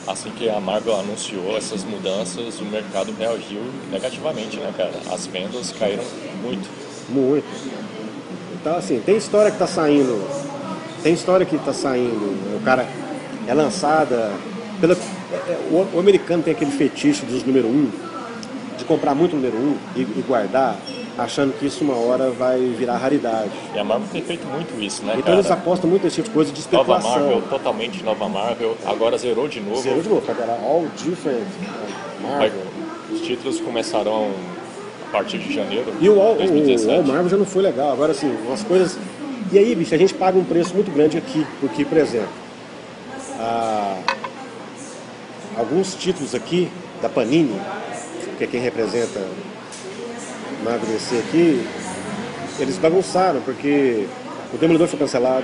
assim que a Marvel anunciou essas mudanças, o mercado reagiu negativamente, né, cara? As vendas caíram muito. Muito. Então, assim, tem história que está saindo, o cara é lançada pela... O americano tem aquele fetiche dos número 1, de comprar muito número 1 e guardar, achando que isso uma hora vai virar raridade. E a Marvel tem feito muito isso, né, então cara? Eles apostam muito nesse tipo de coisa de especulação. Nova Marvel, totalmente nova Marvel, agora zerou de novo. Zerou de novo, para All Different Marvel. Os títulos começarão a partir de janeiro E o de All 2017. Marvel já não foi legal, agora assim, umas coisas... E aí, bicho, a gente paga um preço muito grande aqui, porque, por exemplo, alguns títulos aqui da Panini, que é quem representa Marvel DC aqui, eles bagunçaram, porque o Demolidor foi cancelado,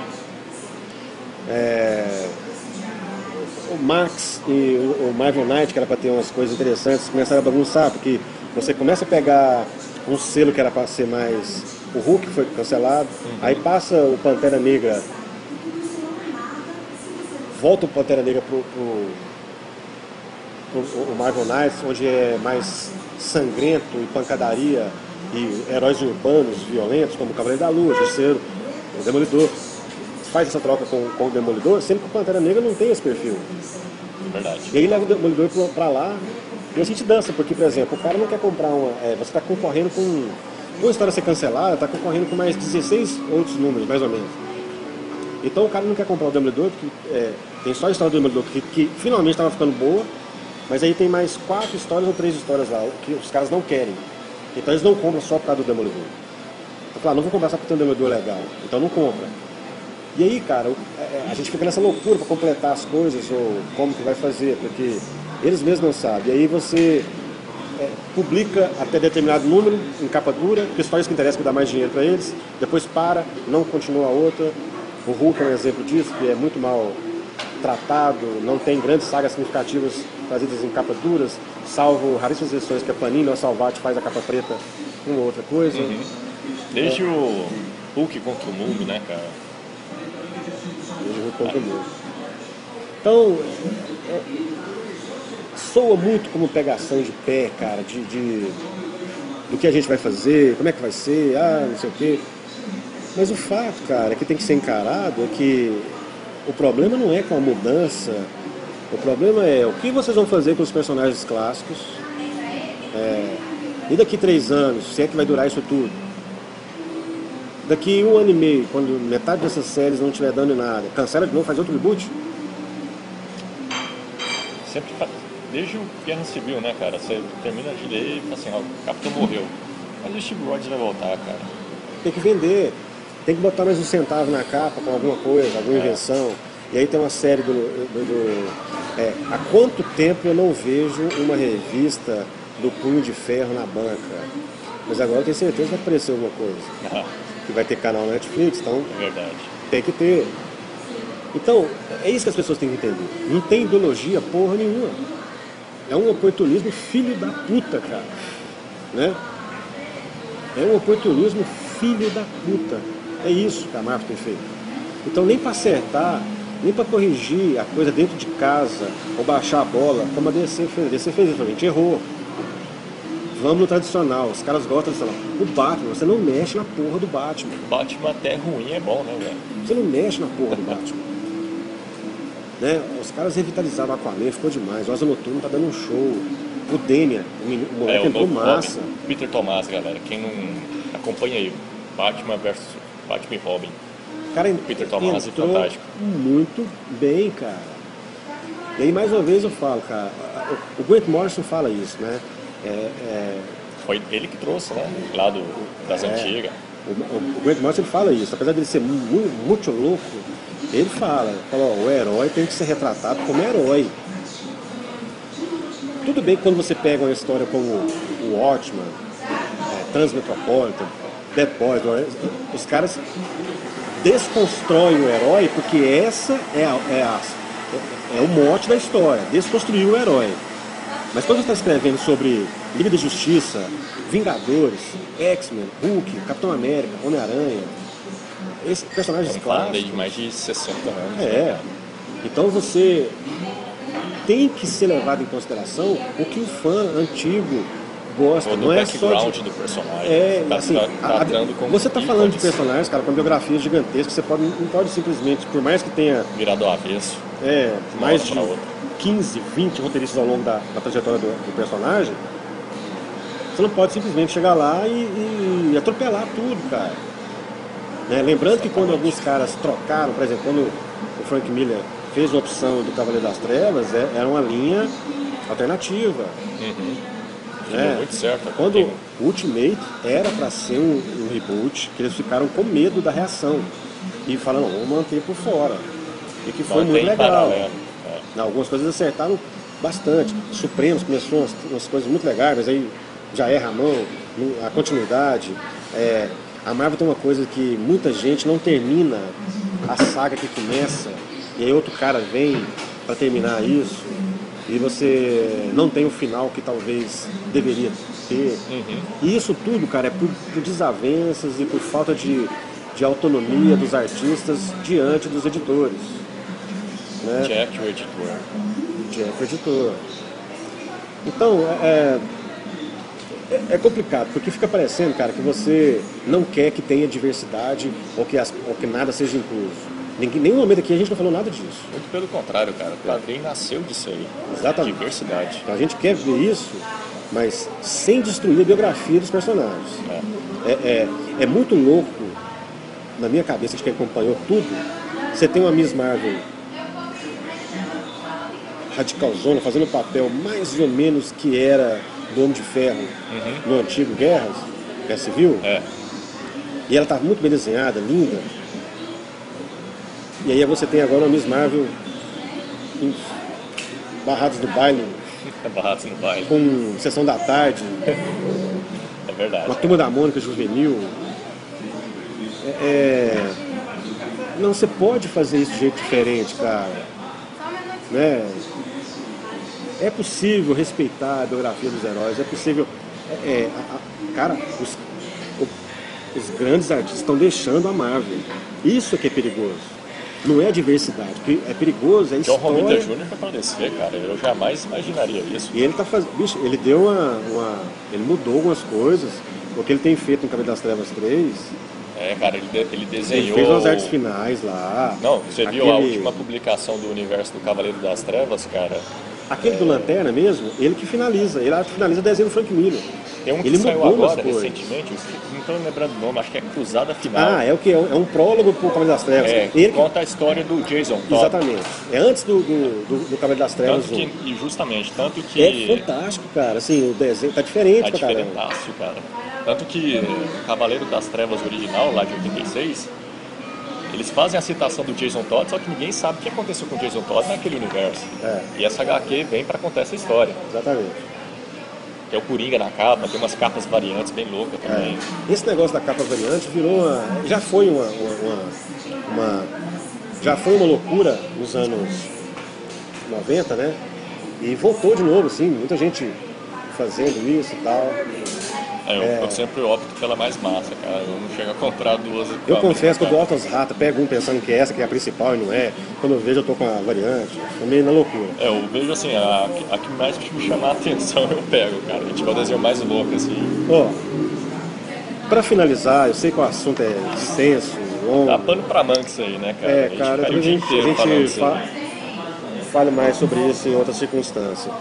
o Max e o Marvel Knight, que era para ter umas coisas interessantes, começaram a bagunçar, porque você começa a pegar um selo que era para ser mais... O Hulk foi cancelado, aí passa o Pantera Negra, volta o Pantera Negra pro Marvel Knights, onde é mais sangrento e pancadaria e heróis urbanos violentos, como o Cavaleiro da Lua, o Justiceiro, o Demolidor. Faz essa troca com o Demolidor, sendo que o Pantera Negra não tem esse perfil. Verdade. E aí leva o Demolidor pra lá e a gente dança, porque, por exemplo, o cara não quer comprar uma... você está concorrendo com... Uma história ser cancelada, está concorrendo com mais 16 outros números, mais ou menos. Então o cara não quer comprar o Demolidor, porque tem só a história do Demolidor que finalmente estava ficando boa, mas aí tem mais 4 histórias ou 3 histórias lá, que os caras não querem. Então eles não compram só por causa do Demolidor. Então, claro, não vou comprar só porque tem um Demolidor legal, então não compra. E aí, cara, a gente fica nessa loucura para completar as coisas, ou como que vai fazer, porque eles mesmos não sabem. E aí você publica até determinado número em capa dura, porque só isso que interessa, que dá mais dinheiro para eles, depois para, não continua a outra. O Hulk é um exemplo disso, que é muito mal tratado, não tem grandes sagas significativas trazidas em capas duras, salvo raríssimas versões que a Panini ou a Salvat faz a capa preta uma ou outra coisa. Uhum. Desde o Hulk contra o mundo, né, cara? Desde o Hulk contra o mundo. Então, soa muito como pegação de pé, cara, do que a gente vai fazer, como é que vai ser, não sei o quê. Mas o fato, cara, que tem que ser encarado é que o problema não é com a mudança, o problema é o que vocês vão fazer com os personagens clássicos, e daqui 3 anos, se é que vai durar isso tudo. Daqui 1 ano e meio, quando metade dessas séries não estiver dando em nada, cancela de novo, faz outro reboot? Sempre desde o Guerra Civil, né, cara? Você termina de ler e fala assim, o Capitão morreu. Mas o Steve Rogers vai voltar, cara. Tem que vender. Tem que botar mais um centavo na capa com alguma coisa, alguma invenção. E aí tem uma série há quanto tempo eu não vejo uma revista do Punho de Ferro na banca? Mas agora eu tenho certeza que vai aparecer alguma coisa. Que vai ter canal na Netflix, então... É verdade. Tem que ter. Então, é isso que as pessoas têm que entender. Não tem ideologia porra nenhuma. É um oportunismo filho da puta, cara. Né? É um oportunismo filho da puta. É isso que a Marvel tem feito. Então, nem para acertar, nem para corrigir a coisa dentro de casa, ou baixar a bola, como a DC fez. A DC fez isso, a gente errou. Vamos no tradicional, os caras gostam de falar. O Batman, você não mexe na porra do Batman. Batman até ruim é bom, né, velho? Você não mexe na porra do Batman. Né? Os caras revitalizaram o Aquaman, ficou demais. O Asa Noturno tá dando um show. O Demian, o moleque entrou massa. Robin, Peter Tomás, galera. Quem não acompanha aí, Batman versus Batman e Robin. Cara, Peter Tomás entrou fantástico. Muito bem, cara. E aí, mais uma vez, eu falo, cara. O Grant Morrison fala isso, né? Foi ele que trouxe, né? Lá das antigas. O Grant Morrison fala isso. Apesar dele ser muito louco, ele fala, o herói tem que ser retratado como herói. Tudo bem que quando você pega uma história como o Watchmen, Transmetropolitan, Dead Boys, os caras desconstrói o herói, porque essa é o mote da história, desconstruir o herói. Mas quando você está escrevendo sobre Liga da Justiça, Vingadores, X-Men, Hulk, Capitão América, Homem-Aranha, esses personagens clássicos... de mais de 60 anos. Então você tem que ser levado em consideração o que o fã antigo gosta. Ou do não é background só do personagem. Você está falando de personagens, cara, com biografias gigantescas, você não pode simplesmente, por mais que tenha... Virado ao avesso. Mais de 15, 20 roteiristas ao longo da trajetória do personagem, você não pode simplesmente chegar lá e atropelar tudo, cara. Né? Lembrando que quando alguns caras trocaram, por exemplo, quando o Frank Miller fez a opção do Cavaleiro das Trevas, era uma linha alternativa. Deu muito certo. Quando o Ultimate era para ser um reboot, que eles ficaram com medo da reação e falaram, vamos manter por fora. E que foi muito legal. Algumas coisas acertaram bastante. Supremos começou umas coisas muito legais, mas aí já erra a mão, a continuidade. A Marvel tem uma coisa que muita gente não termina a saga que começa, e aí outro cara vem para terminar isso, e você não tem o final que talvez deveria ter. E isso tudo, cara, é por desavenças e por falta de autonomia dos artistas diante dos editores. Né? Jack, o editor. Jack, o editor. Então, é complicado, porque fica parecendo, cara, que você não quer que tenha diversidade ou que nada seja incluso. Nenhum momento aqui a gente não falou nada disso. Muito pelo contrário, cara. O quadrinho nasceu disso aí. Exatamente. Diversidade. Então a gente quer ver isso, mas sem destruir a biografia dos personagens. É muito louco, na minha cabeça, de quem acompanhou tudo, você tem uma Miss Marvel radicalzona, fazendo o papel mais ou menos que era do Homem de Ferro no antigo Guerra Civil. E ela está muito bem desenhada, linda. E aí você tem agora uma Miss Marvel barrados do baile. Barrados no baile. Com sessão da tarde. É verdade. Uma Turma da Mônica juvenil. Não, você pode fazer isso de jeito diferente, cara. Né? É possível respeitar a biografia dos heróis. É possível... cara, os grandes artistas estão deixando a Marvel. Isso é que é perigoso. Não é a diversidade, porque é perigoso, é história. John Romita Jr. foi pra descer, cara. Eu jamais imaginaria isso. E ele tá fazendo. Bicho, ele deu ele mudou algumas coisas. O que ele tem feito no Cavaleiro das Trevas 3. Cara, ele desenhou. Ele fez as artes finais lá. Não, você viu a última publicação do universo do Cavaleiro das Trevas, cara? Aquele do Lanterna mesmo, ele que finaliza. Ele finaliza o desenho do Frank Miller. Tem um que ele saiu mudou agora, recentemente, não estou lembrando o nome, acho que é Cruzada Final. É o que? É um prólogo pro Cavaleiro das Trevas. Ele conta a história do Jason Todd. Exatamente. É antes do Cavaleiro das Trevas. Tanto que... É fantástico, cara. Assim, o desenho tá diferente pra caramba. Cara. Tanto que o Cavaleiro das Trevas original, lá de 86, eles fazem a citação do Jason Todd, só que ninguém sabe o que aconteceu com o Jason Todd naquele universo. E essa HQ vem para contar essa história. Exatamente. Que é o Coringa na capa, tem umas capas variantes bem loucas também. Esse negócio da capa variante virou já foi uma loucura nos anos 90, né? E voltou de novo, assim, muita gente fazendo isso e tal. Eu sempre opto pela mais massa, cara. Eu não chego a comprar duas. Eu confesso que eu dou altas ratas, pego pensando que essa que é a principal e não é. Quando eu vejo, eu tô com a variante. Tô meio na loucura. Eu vejo assim, a que mais me chamar a atenção eu pego, cara. Tipo, o desenho mais louco, assim. Pra finalizar, eu sei que o assunto é extenso, longo. Dá pano pra manga isso aí, né, cara? Cara, a gente fale mais sobre isso em outras circunstâncias.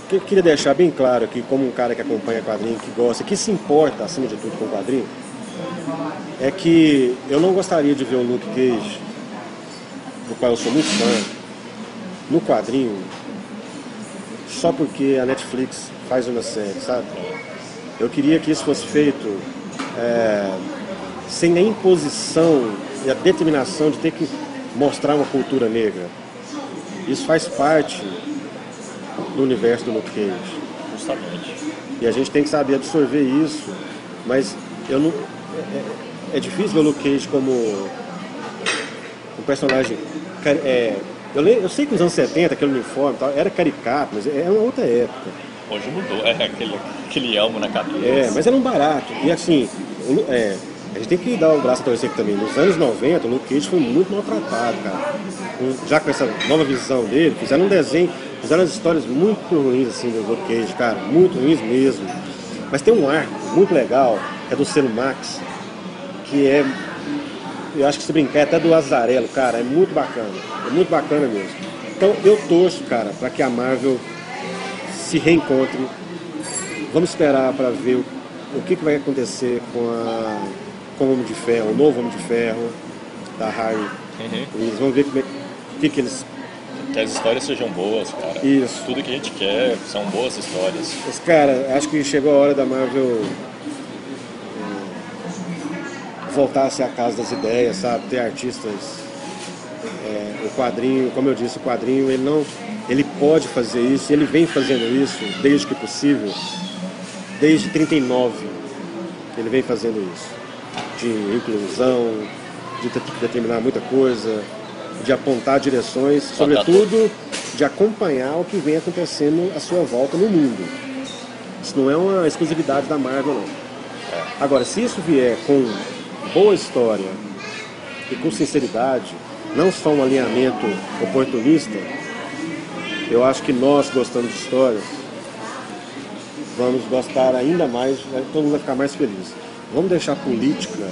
O que eu queria deixar bem claro aqui, como um cara que acompanha quadrinho, que gosta, que se importa, acima de tudo, com quadrinho, é que eu não gostaria de ver o Luke Cage, do qual eu sou muito fã, no quadrinho, só porque a Netflix faz uma série, sabe? Eu queria que isso fosse feito sem a imposição e a determinação de ter que mostrar uma cultura negra. Isso faz parte do universo do Luke Cage. Justamente. E a gente tem que saber absorver isso, mas eu não... É difícil ver o Luke Cage como um personagem... eu sei que nos anos 70, aquele uniforme e tal, era caricato, mas era uma outra época. Hoje mudou, aquele elmo na cabeça. Mas era um barato. E assim, a gente tem que dar o braço a torcer aqui também. Nos anos 90, o Luke Cage foi muito maltratado, cara. Já com essa nova visão dele, fizeram um desenho, fizeram as histórias muito ruins assim do Luke Cage, cara, muito ruins mesmo. Mas tem um arco muito legal, que é do selo Max, que eu acho que se brincar é até do Azarelo, cara, é muito bacana mesmo. Então eu torço, cara, para que a Marvel se reencontre. Vamos esperar para ver o que vai acontecer com o Homem de Ferro, o novo Homem de Ferro da Harley. Eles vão ver que eles... Que as histórias sejam boas, cara. Isso. Tudo que a gente quer são boas histórias. Mas, cara, acho que chegou a hora da Marvel voltar a ser a casa das ideias, sabe? Ter artistas. O quadrinho, como eu disse, o quadrinho ele pode fazer isso, ele vem fazendo isso desde que possível, desde 39 ele vem fazendo isso, de inclusão, de determinar muita coisa, de apontar direções, sobretudo de acompanhar o que vem acontecendo à sua volta no mundo. Isso não é uma exclusividade da Marvel, não. Agora, se isso vier com boa história e com sinceridade, não só um alinhamento oportunista, eu acho que nós, gostando de histórias, vamos gostar ainda mais, todo mundo vai ficar mais feliz. Vamos deixar política,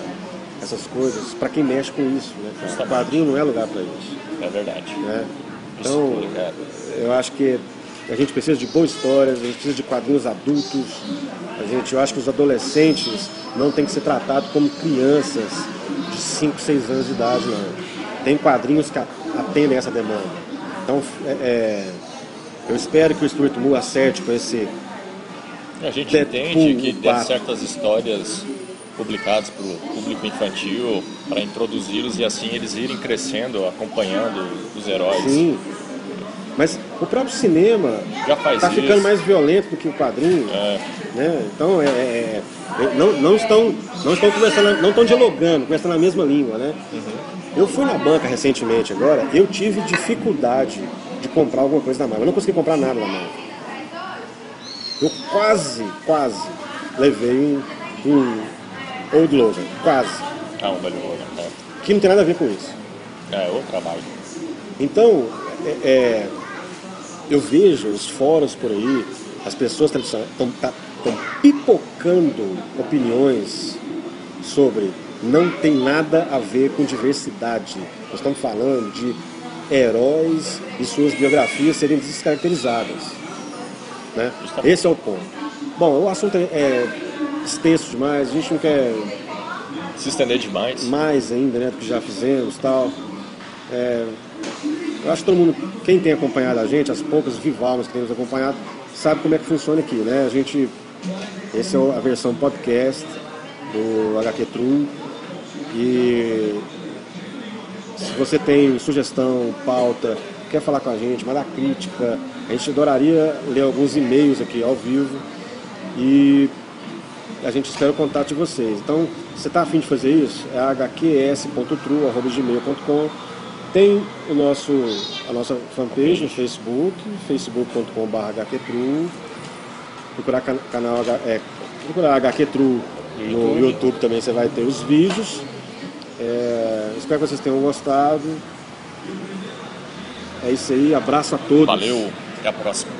essas coisas, para quem mexe com isso, né, cara? O quadrinho não é lugar para isso. É verdade. Né? Então, eu acho que a gente precisa de boas histórias, a gente precisa de quadrinhos adultos. Eu acho que os adolescentes não têm que ser tratados como crianças de 5, 6 anos de idade, não. Tem quadrinhos que atendem essa demanda. Então, eu espero que o Stuart Moore acerte com esse... A gente entende que tem certas histórias publicadas para o público infantil, para introduzi-los e assim eles irem crescendo, acompanhando os heróis. Sim, mas o próprio cinema está ficando mais violento do que o quadrinho. Né? Então, não estão conversando, não estão dialogando, conversando a mesma língua, né? Eu fui na banca recentemente agora, eu tive dificuldade de comprar alguma coisa da Marvel. Eu não consegui comprar nada da Marvel. Eu quase levei um Old Logan, quase. Um velho Logan, que não tem nada a ver com isso. O trabalho. Então, eu vejo os fóruns por aí, as pessoas estão pipocando opiniões sobre não tem nada a ver com diversidade. Nós estamos falando de heróis e suas biografias serem descaracterizadas. Né? Esse é o ponto. Bom, o assunto é extenso demais, a gente não quer se estender demais. Mais ainda, né, do que já fizemos e tal. Eu acho que todo mundo, quem tem acompanhado a gente, as poucas vivalmas que temos acompanhado, sabe como é que funciona aqui, né? Essa é a versão podcast do HQ True. E se você tem sugestão, pauta, quer falar com a gente, mandar crítica, a gente adoraria ler alguns e-mails aqui ao vivo e a gente espera o contato de vocês. Então, se você está a fim de fazer isso, é hqs.true@gmail.com. Tem a nossa fanpage no Facebook, facebook.com/hqtrue. Procurar procurar HQ True no YouTube também, você vai ter os vídeos. Espero que vocês tenham gostado. É isso aí, abraço a todos. Valeu, até a próxima.